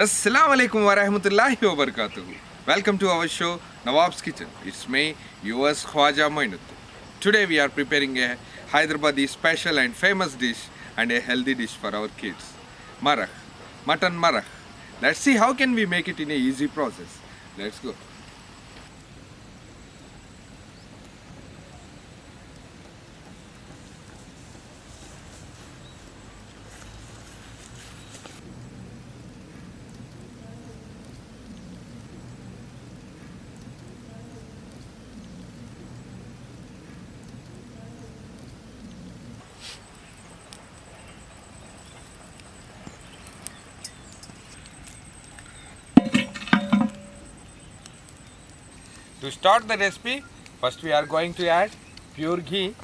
Assalamu alaikum wa rahmatullahi wa barakatuhu. Welcome to our show Nawabs Kitchen. It's me, yours Khwaja Moinuttu. Today we are preparing a Hyderabadi special and famous dish and a healthy dish for our kids. Marag, mutton marag. Let's see how can we make it in a easy process. Let's go. To start the recipe, first we are going to add pure ghee.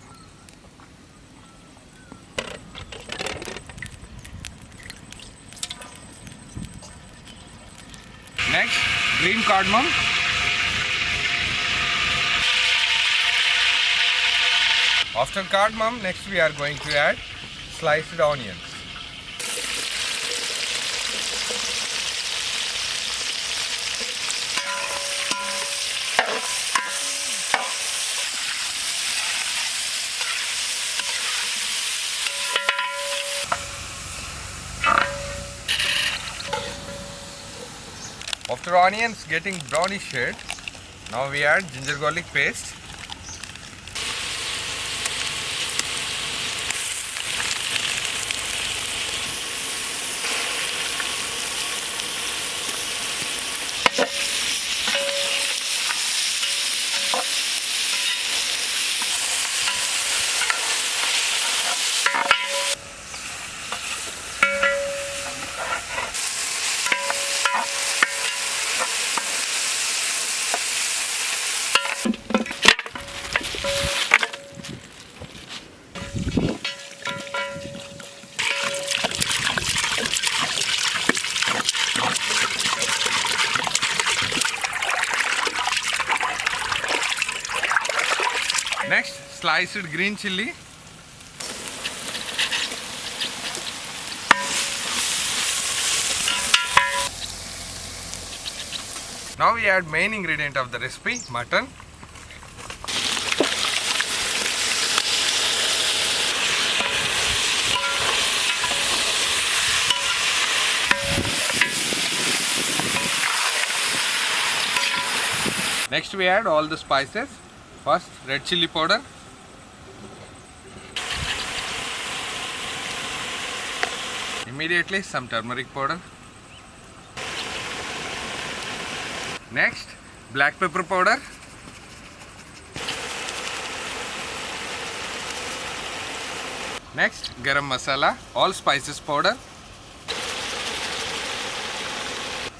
Next, green cardamom. After cardamom, next we are going to add sliced onions. After onions getting brownish shade, now we add ginger garlic paste. Next, sliced green chilli. Now we add main ingredient of the recipe, mutton. Next we add all the spices. First, red chilli powder. Immediately some turmeric powder. Next, black pepper powder. Next, garam masala, all spices powder.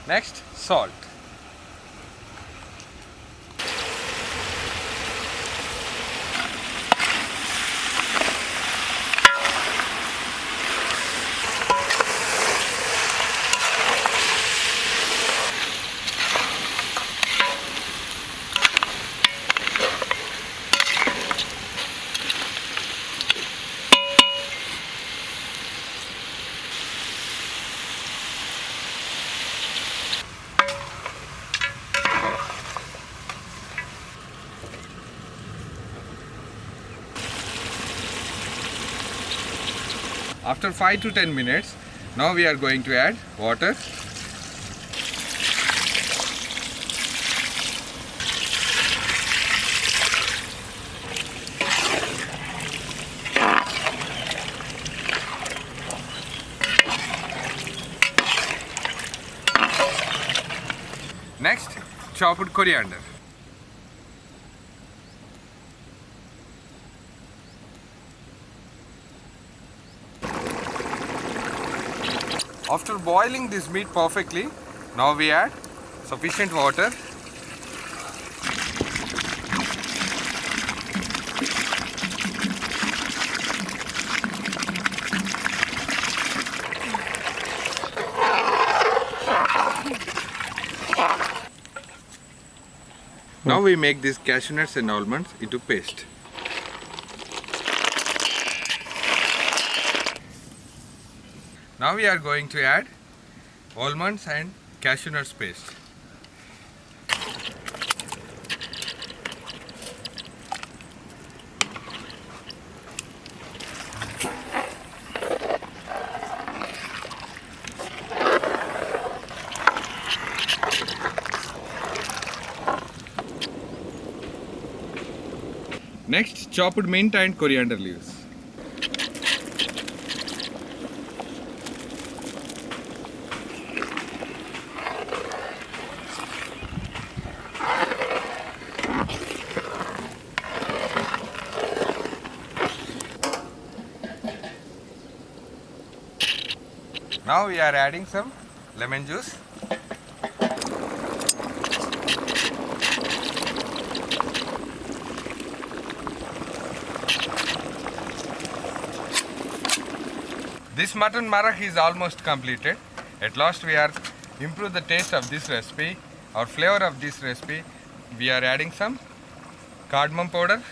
Next, salt. After 5 to 10 minutes, now we are going to add water. Next, chopped coriander. After boiling this meat perfectly, now we add sufficient water. Now we make these cashew nuts and almonds into paste. Now we are going to add almonds and cashew nuts paste. Next, chopped mint and coriander leaves. Now we are adding some lemon juice. This mutton marag is almost completed. At last we are improve the taste of this recipe or flavor of this recipe. We are adding some cardamom powder,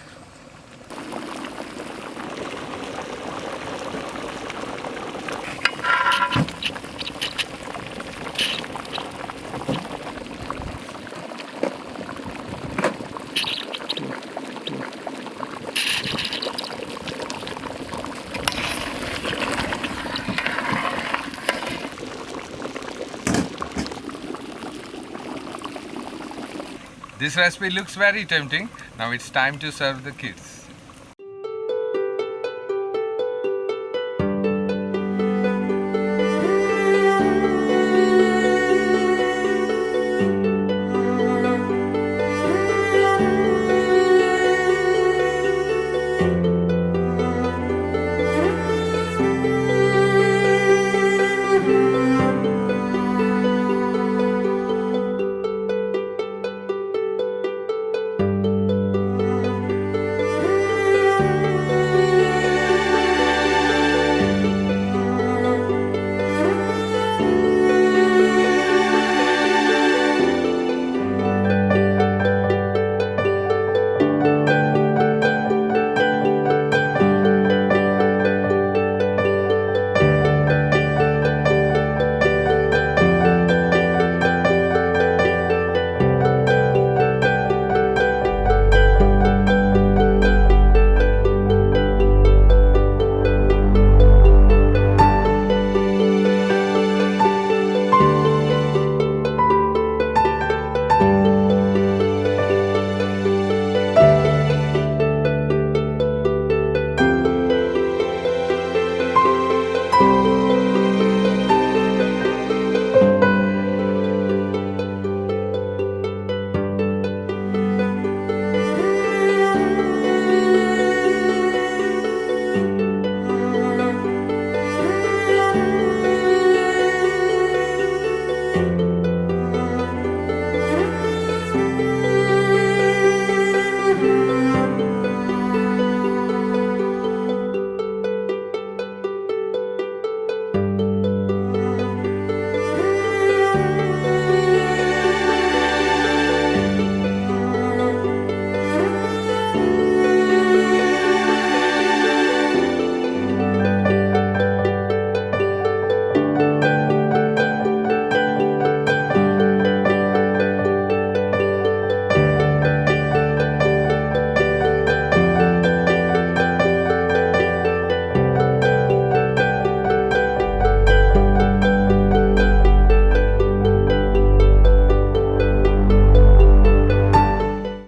This recipe looks very tempting. Now it's time to serve the kids.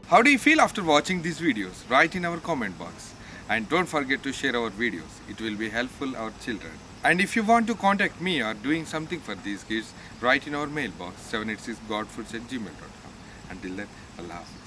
How do you feel after watching these videos? Write in our comment box. And don't forget to share our videos. It will be helpful our children. And if you want to contact me or doing something for these kids, write in our mailbox 786godfoods@gmail.com. Until then, Allah Hafiz.